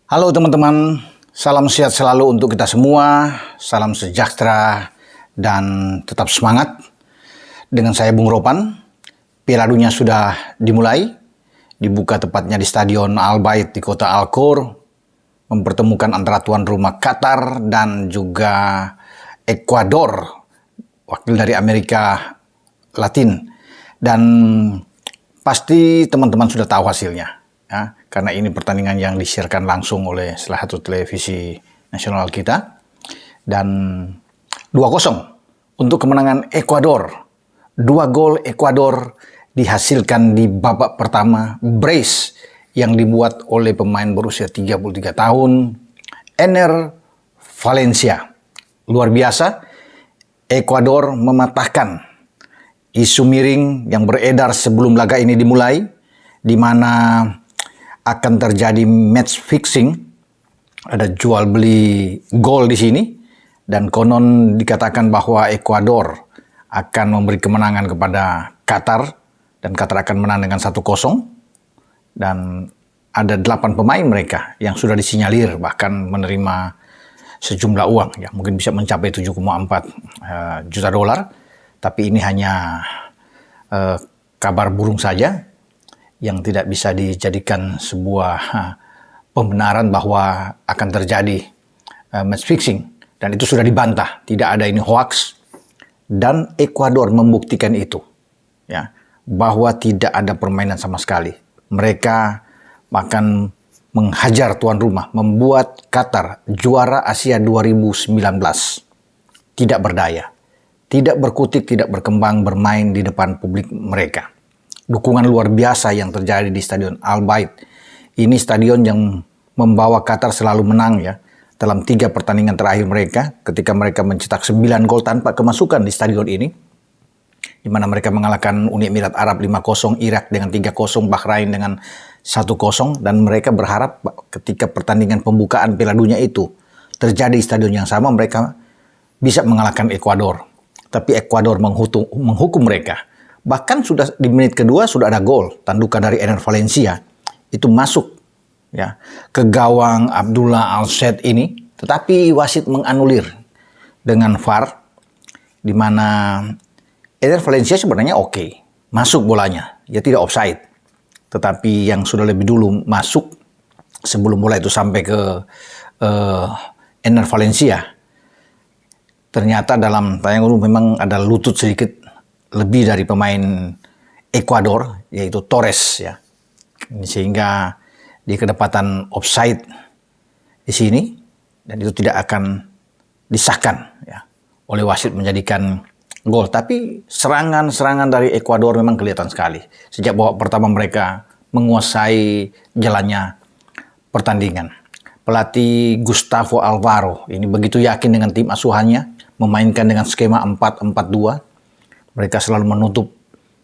Halo teman-teman, salam sehat selalu untuk kita semua, salam sejahtera dan tetap semangat. Dengan saya Bung Ropan, Piala Dunia sudah dimulai, dibuka tepatnya di Stadion Al Bayt di kota Al Khor, mempertemukan antara tuan rumah Qatar dan juga Ekuador, wakil dari Amerika Latin. Dan pasti teman-teman sudah tahu hasilnya. Ya, karena ini pertandingan yang disiarkan langsung oleh salah satu televisi nasional kita. Dan 2-0 untuk kemenangan Ekuador. 2 gol Ekuador dihasilkan di babak pertama, brace yang dibuat oleh pemain berusia 33 tahun, Enner Valencia. Luar biasa, Ekuador mematahkan isu miring yang beredar sebelum laga ini dimulai, di mana akan terjadi match fixing, ada jual beli gol di sini, dan konon dikatakan bahwa Ekuador akan memberi kemenangan kepada Qatar, dan Qatar akan menang dengan 1-0, dan ada 8 pemain mereka yang sudah disinyalir bahkan menerima sejumlah uang, ya mungkin bisa mencapai 7,4 juta dolar, tapi ini hanya kabar burung saja, yang tidak bisa dijadikan sebuah pembenaran bahwa akan terjadi match fixing. Dan itu sudah dibantah, tidak ada ini hoax. Dan Ekuador membuktikan itu, ya, bahwa tidak ada permainan sama sekali. Mereka akan menghajar tuan rumah, membuat Qatar juara Asia 2019 tidak berdaya, tidak berkutik, tidak berkembang bermain di depan publik mereka. Dukungan luar biasa yang terjadi di Stadion Al Bayt. Ini stadion yang membawa Qatar selalu menang, ya. Dalam 3 pertandingan terakhir mereka, ketika mereka mencetak 9 gol tanpa kemasukan di stadion ini, di mana mereka mengalahkan Uni Emirat Arab 5-0, Irak dengan 3-0, Bahrain dengan 1-0, dan mereka berharap ketika pertandingan pembukaan Piala Dunia itu terjadi di stadion yang sama, mereka bisa mengalahkan Ekuador. Tapi Ekuador menghukum mereka. Bahkan sudah di menit kedua sudah ada gol, tandukan dari Enner Valencia itu masuk, ya, ke gawang Abdullah Al-Sadd ini, tetapi wasit menganulir dengan VAR, di mana Enner Valencia sebenarnya oke, masuk bolanya, ya tidak offside. Tetapi yang sudah lebih dulu masuk sebelum bola itu sampai ke Enner Valencia, ternyata dalam tayangan memang ada lutut sedikit lebih dari pemain Ekuador, yaitu Torres, ya. Sehingga di kedapatan offside di sini, dan itu tidak akan disahkan, ya, oleh wasit menjadikan gol. Tapi serangan-serangan dari Ekuador memang kelihatan sekali. Sejak babak pertama mereka menguasai jalannya pertandingan. Pelatih Gustavo Alvaro ini begitu yakin dengan tim asuhannya, memainkan dengan skema 4-4-2. Mereka selalu menutup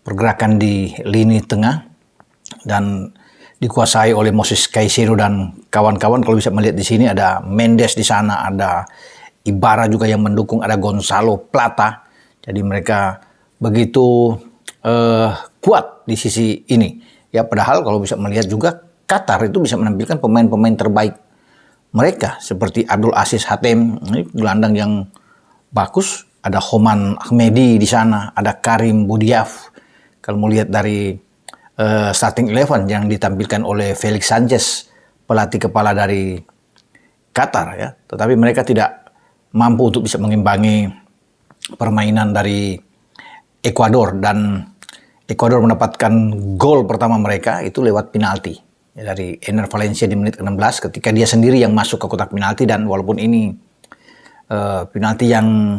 pergerakan di lini tengah dan dikuasai oleh Moses Caicedo dan kawan-kawan. Kalau bisa melihat di sini ada Mendes di sana, ada Ibarra juga yang mendukung, ada Gonzalo Plata. Jadi mereka begitu kuat di sisi ini. Ya, padahal kalau bisa melihat juga Qatar itu bisa menampilkan pemain-pemain terbaik mereka seperti Abdul Aziz Hatem, ini gelandang yang bagus. Ada Homan Ahmedi di sana, ada Karim Boudiaf. Kalau mau lihat dari starting 11 yang ditampilkan oleh Felix Sanchez, pelatih kepala dari Qatar, ya. Tetapi mereka tidak mampu untuk bisa mengimbangi permainan dari Ekuador, dan Ekuador mendapatkan gol pertama mereka itu lewat penalti, ya, dari Enner Valencia di menit 16 ketika dia sendiri yang masuk ke kotak penalti. Dan walaupun ini penalti yang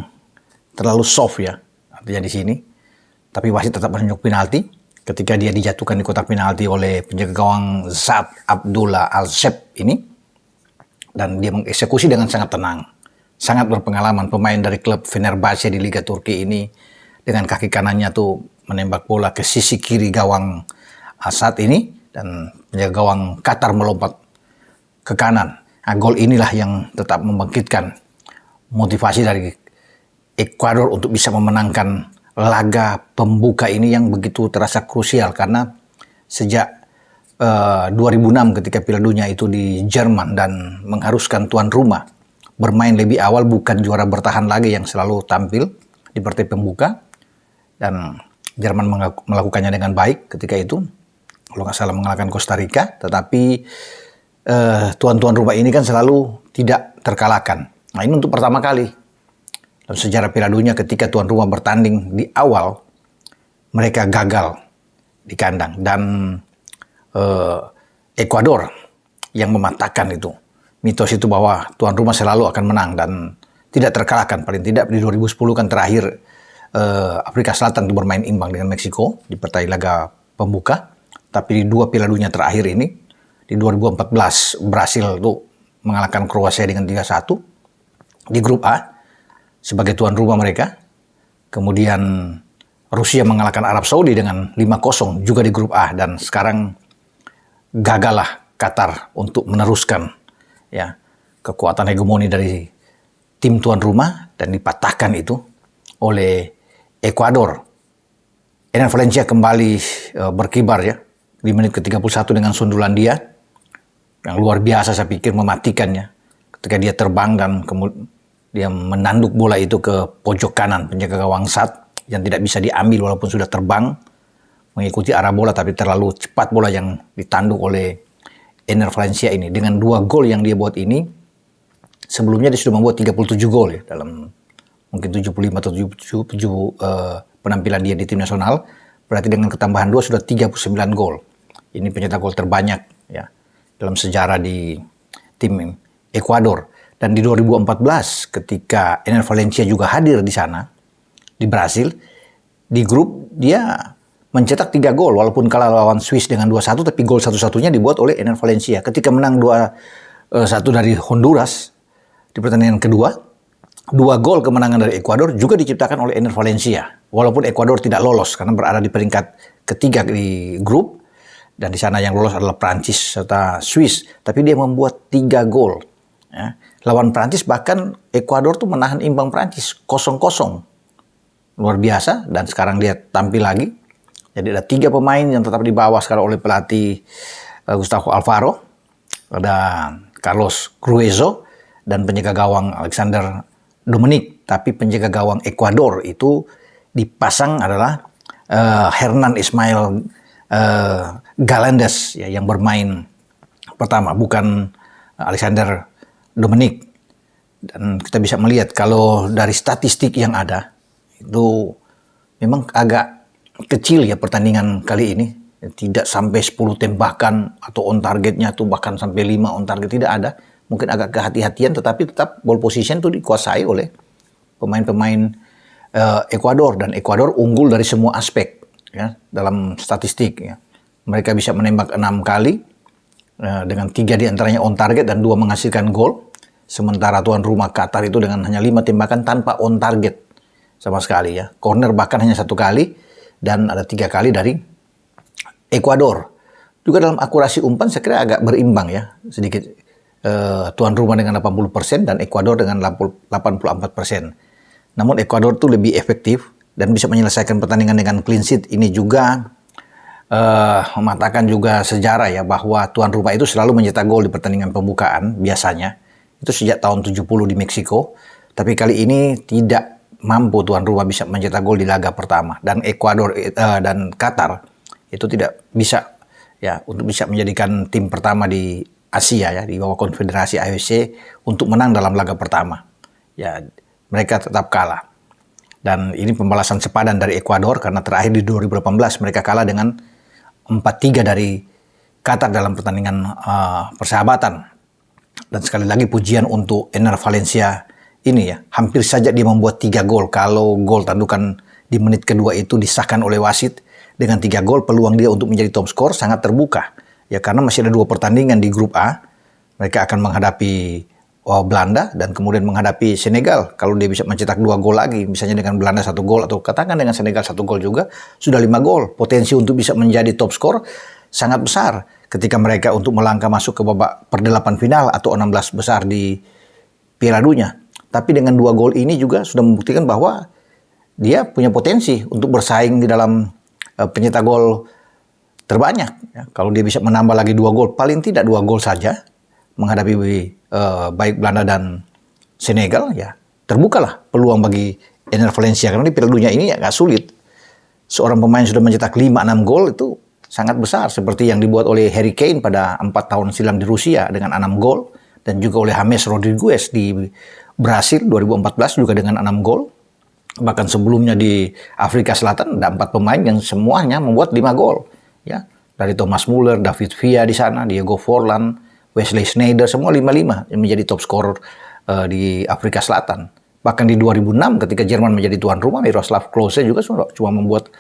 terlalu soft, ya, artinya di sini, tapi wasit tetap menunjuk penalti ketika dia dijatuhkan di kotak penalti oleh penjaga gawang Saad Abdullah Al-Sadd ini, dan dia mengeksekusi dengan sangat tenang, sangat berpengalaman. Pemain dari klub Fenerbahce di Liga Turki ini dengan kaki kanannya tuh menembak bola ke sisi kiri gawang Al-Sadd ini, dan penjaga gawang Qatar melompat ke kanan. Nah, gol inilah yang tetap membangkitkan motivasi dari Ekuador untuk bisa memenangkan laga pembuka ini yang begitu terasa krusial, karena sejak 2006 ketika Piala Dunia itu di Jerman dan mengharuskan tuan rumah bermain lebih awal, bukan juara bertahan lagi yang selalu tampil di partai pembuka. Dan Jerman melakukannya dengan baik ketika itu, kalau nggak salah mengalahkan Costa Rica. Tetapi tuan-tuan rumah ini kan selalu tidak terkalahkan. Nah, ini untuk pertama kali dalam sejarah Piala Dunia ketika tuan rumah bertanding di awal mereka gagal di kandang, dan Ekuador yang mematahkan itu mitos itu bahwa tuan rumah selalu akan menang dan tidak terkalahkan. Paling tidak di 2010 kan terakhir Afrika Selatan itu bermain imbang dengan Meksiko di partai laga pembuka. Tapi di 2 Piala Dunia terakhir ini, di 2014 Brasil itu mengalahkan Kroasia dengan 3-1 di grup A sebagai tuan rumah mereka. Kemudian Rusia mengalahkan Arab Saudi dengan 5-0 juga di grup A, dan sekarang gagallah Qatar untuk meneruskan ya kekuatan hegemoni dari tim tuan rumah dan dipatahkan itu oleh Ekuador. Ener Valencia kembali berkibar ya di menit ke-31 dengan sundulan dia yang luar biasa, saya pikir mematikannya ketika dia terbang dan kemudian dia menanduk bola itu ke pojok kanan penjaga gawang Sat yang tidak bisa diambil walaupun sudah terbang mengikuti arah bola, tapi terlalu cepat bola yang ditanduk oleh Ener Valencia ini. Dengan 2 gol yang dia buat ini, sebelumnya dia sudah membuat 37 gol ya dalam mungkin 75 atau 77 penampilan dia di tim nasional. Berarti dengan ketambahan 2 sudah 39 gol. Ini pencetak gol terbanyak ya dalam sejarah di tim Ekuador. Dan di 2014 ketika Ener Valencia juga hadir di sana di Brasil, di grup dia mencetak 3 gol walaupun kalah lawan Swiss dengan 2-1, tapi gol satu-satunya dibuat oleh Ener Valencia. Ketika menang 2-1 dari Honduras di pertandingan kedua, 2 gol kemenangan dari Ekuador juga diciptakan oleh Ener Valencia. Walaupun Ekuador tidak lolos karena berada di peringkat ketiga di grup, dan di sana yang lolos adalah Prancis serta Swiss, tapi dia membuat 3 gol. Ya. Lawan Prancis bahkan Ekuador tuh menahan imbang Prancis 0-0. Luar biasa, dan sekarang dia tampil lagi. Jadi ada 3 pemain yang tetap dibawa sekarang oleh pelatih Gustavo Alfaro. Ada Carlos Gruezo dan penjaga gawang Alexander Dominic. Tapi penjaga gawang Ekuador itu dipasang adalah Hernan Ismail Galíndez ya, yang bermain pertama, bukan Alexander Dominic. Dan kita bisa melihat kalau dari statistik yang ada itu memang agak kecil ya pertandingan kali ini, tidak sampai 10 tembakan atau on targetnya tuh bahkan sampai 5 on target tidak ada. Mungkin agak kehati-hatian, tetapi tetap ball position tuh dikuasai oleh pemain-pemain Ekuador, dan Ekuador unggul dari semua aspek ya dalam statistik ya. Mereka bisa menembak 6 kali dengan 3 diantaranya on target dan 2 menghasilkan gol. Sementara tuan rumah Qatar itu dengan hanya 5 tembakan tanpa on target sama sekali ya. Corner bahkan hanya 1 kali, dan ada 3 kali dari Ekuador. Juga dalam akurasi umpan saya kira agak berimbang ya, sedikit tuan rumah dengan 80% dan Ekuador dengan 84%. Namun Ekuador itu lebih efektif dan bisa menyelesaikan pertandingan dengan clean sheet. Ini juga mematahkan juga sejarah ya, bahwa tuan rumah itu selalu mencetak gol di pertandingan pembukaan biasanya. Itu sejak tahun 70 di Meksiko. Tapi kali ini tidak mampu tuan rumah bisa mencetak gol di laga pertama, dan Ekuador dan Qatar itu tidak bisa ya untuk bisa menjadikan tim pertama di Asia ya di bawah konfederasi AOC untuk menang dalam laga pertama. Ya, mereka tetap kalah. Dan ini pembalasan sepadan dari Ekuador karena terakhir di 2018 mereka kalah dengan 4-3 dari Qatar dalam pertandingan persahabatan. Dan sekali lagi pujian untuk Ener Valencia ini ya, hampir saja dia membuat 3 gol. Kalau gol tandukan di menit kedua itu disahkan oleh wasit, dengan 3 gol peluang dia untuk menjadi top skor sangat terbuka. Ya, karena masih ada 2 pertandingan di grup A. Mereka akan menghadapi Belanda dan kemudian menghadapi Senegal. Kalau dia bisa mencetak 2 gol lagi, misalnya dengan Belanda 1 gol atau katakan dengan Senegal 1 gol juga, sudah 5 gol. Potensi untuk bisa menjadi top skor sangat besar ketika mereka untuk melangkah masuk ke babak perdelapan final atau 16 besar di Piala Dunia. Tapi dengan 2 gol ini juga sudah membuktikan bahwa dia punya potensi untuk bersaing di dalam pencetak gol terbanyak. Ya. Kalau dia bisa menambah lagi 2 gol, paling tidak 2 gol saja menghadapi baik Belanda dan Senegal, ya terbukalah peluang bagi Enner Valencia. Karena di Piala Dunia ini agak sulit. Seorang pemain sudah mencetak 5-6 gol itu sangat besar. Seperti yang dibuat oleh Harry Kane pada 4 tahun silam di Rusia dengan 6 gol. Dan juga oleh James Rodriguez di Brasil 2014 juga dengan 6 gol. Bahkan sebelumnya di Afrika Selatan ada 4 pemain yang semuanya membuat 5 gol. Ya, dari Thomas Muller, David Villa di sana, Diego Forlan, Wesley Sneijder, semua 5-5 yang menjadi top scorer di Afrika Selatan. Bahkan di 2006 ketika Jerman menjadi tuan rumah, Miroslav Klose juga cuma membuat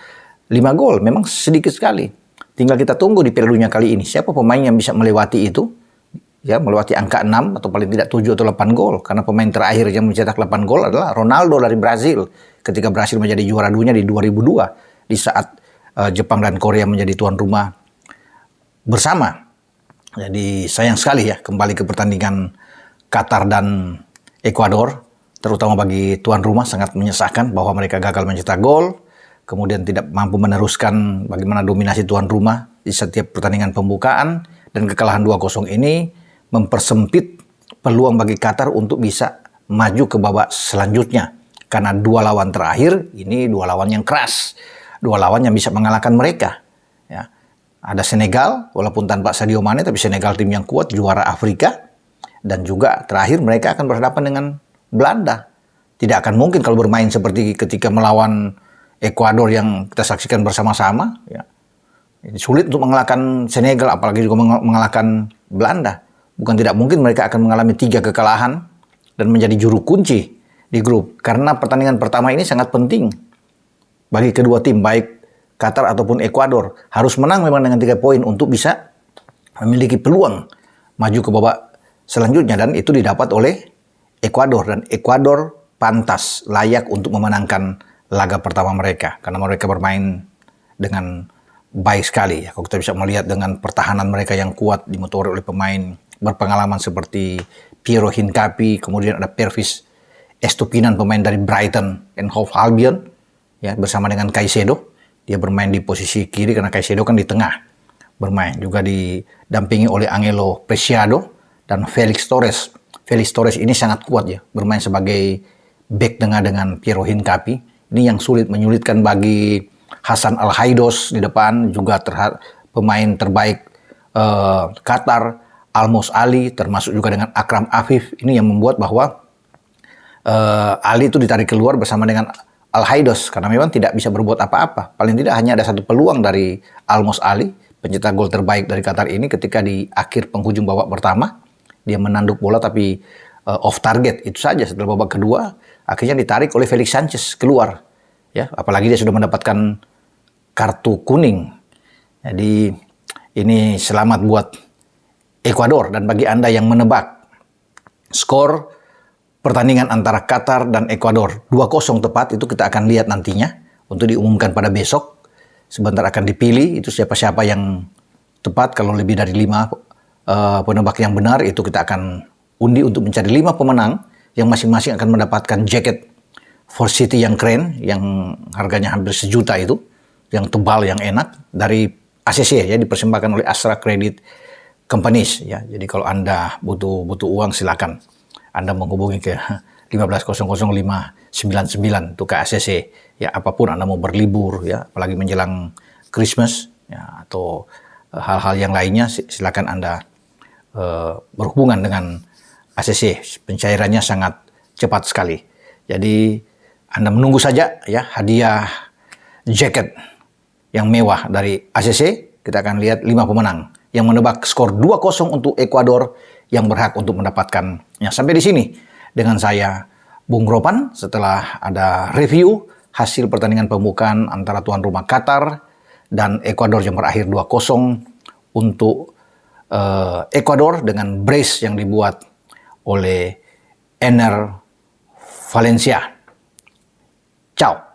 5 gol. Memang sedikit sekali. Tinggal kita tunggu di Piala Dunia kali ini. Siapa pemain yang bisa melewati itu? Ya, melewati angka 6 atau paling tidak 7 atau 8 gol. Karena pemain terakhir yang mencetak 8 gol adalah Ronaldo dari Brazil. Ketika Brasil menjadi juara dunia di 2002. Di saat Jepang dan Korea menjadi tuan rumah bersama. Jadi sayang sekali ya kembali ke pertandingan Qatar dan Ekuador. Terutama bagi tuan rumah sangat menyesakkan bahwa mereka gagal mencetak gol, kemudian tidak mampu meneruskan bagaimana dominasi tuan rumah di setiap pertandingan pembukaan, dan kekalahan 2-0 ini mempersempit peluang bagi Qatar untuk bisa maju ke babak selanjutnya. Karena 2 lawan terakhir, ini 2 lawan yang keras, 2 lawan yang bisa mengalahkan mereka. Ya. Ada Senegal, walaupun tanpa Sadio Mane, tapi Senegal tim yang kuat, juara Afrika, dan juga terakhir mereka akan berhadapan dengan Belanda. Tidak akan mungkin kalau bermain seperti ketika melawan Ekuador yang kita saksikan bersama-sama. Ya. Sulit untuk mengalahkan Senegal, apalagi juga mengalahkan Belanda. Bukan tidak mungkin mereka akan mengalami 3 kekalahan dan menjadi juru kunci di grup. Karena pertandingan pertama ini sangat penting bagi kedua tim, baik Qatar ataupun Ekuador. Harus menang memang dengan 3 poin untuk bisa memiliki peluang maju ke babak selanjutnya. Dan itu didapat oleh Ekuador, dan Ekuador pantas, layak untuk memenangkan laga pertama mereka karena mereka bermain dengan baik sekali. Kalau kita bisa melihat dengan pertahanan mereka yang kuat dimotori oleh pemain berpengalaman seperti Piero Hincapié, kemudian ada Pervis Estupinan, pemain dari Brighton and Hove Albion, ya, bersama dengan Caicedo. Dia bermain di posisi kiri karena Caicedo kan di tengah bermain. Juga didampingi oleh Angelo Preciado dan Felix Torres. Felix Torres ini sangat kuat ya, bermain sebagai back tengah dengan Piero Hincapié. Ini yang menyulitkan bagi Hasan Al-Haidos di depan, juga pemain terbaik Qatar, Almos Ali, termasuk juga dengan Akram Afif. Ini yang membuat bahwa Ali itu ditarik keluar bersama dengan Al-Haidos karena memang tidak bisa berbuat apa-apa. Paling tidak hanya ada 1 peluang dari Almos Ali, pencetak gol terbaik dari Qatar ini, ketika di akhir penghujung babak pertama. Dia menanduk bola tapi off target, itu saja. Setelah babak kedua akhirnya ditarik oleh Felix Sanchez keluar. Ya, apalagi dia sudah mendapatkan kartu kuning. Jadi ini selamat buat Ekuador. Dan bagi Anda yang menebak skor pertandingan antara Qatar dan Ekuador 2-0 tepat, itu kita akan lihat nantinya untuk diumumkan pada besok. Sebentar akan dipilih itu siapa-siapa yang tepat. Kalau lebih dari 5 penebak yang benar, itu kita akan undi untuk mencari 5 pemenang yang masing-masing akan mendapatkan jaket For City yang keren, yang harganya hampir 1 juta itu, yang tebal, yang enak, dari ACC ya, dipersembahkan oleh Astra Credit Companies ya. Jadi kalau Anda butuh uang, silakan Anda menghubungi ke 15000599 untuk ke ACC ya. Apapun Anda mau berlibur ya, apalagi menjelang Christmas ya, atau hal-hal yang lainnya, silakan Anda berhubungan dengan ACC. Pencairannya sangat cepat sekali. Jadi Anda menunggu saja ya hadiah jaket yang mewah dari ACC. Kita akan lihat 5 pemenang yang menebak skor 2-0 untuk Ekuador yang berhak untuk mendapatkannya. Sampai di sini dengan saya Bung Ropan, setelah ada review hasil pertandingan pembukaan antara tuan rumah Qatar dan Ekuador yang berakhir 2-0 untuk Ekuador dengan brace yang dibuat oleh Enner Valencia. Ciao.